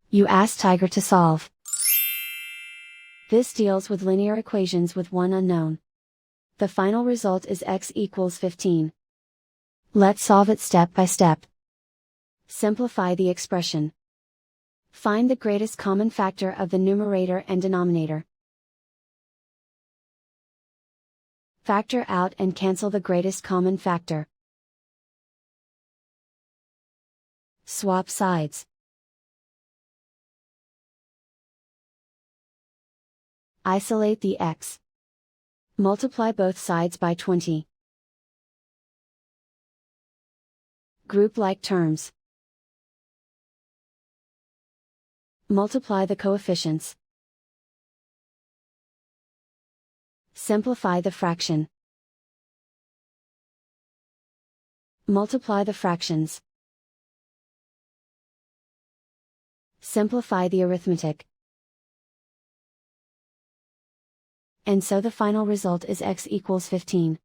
You ask Tiger to solve. This deals with linear equations with one unknown. The final result is x equals 15. Let's solve it step by step. Simplify the expression. Find the greatest common factor of the numerator and denominator. Factor out and cancel the greatest common factor. Swap sides. Isolate the x. Multiply both sides by 20. Group like terms. Multiply the coefficients. Simplify the fraction. Multiply the fractions. Simplify the arithmetic. And so the final result is x equals 15.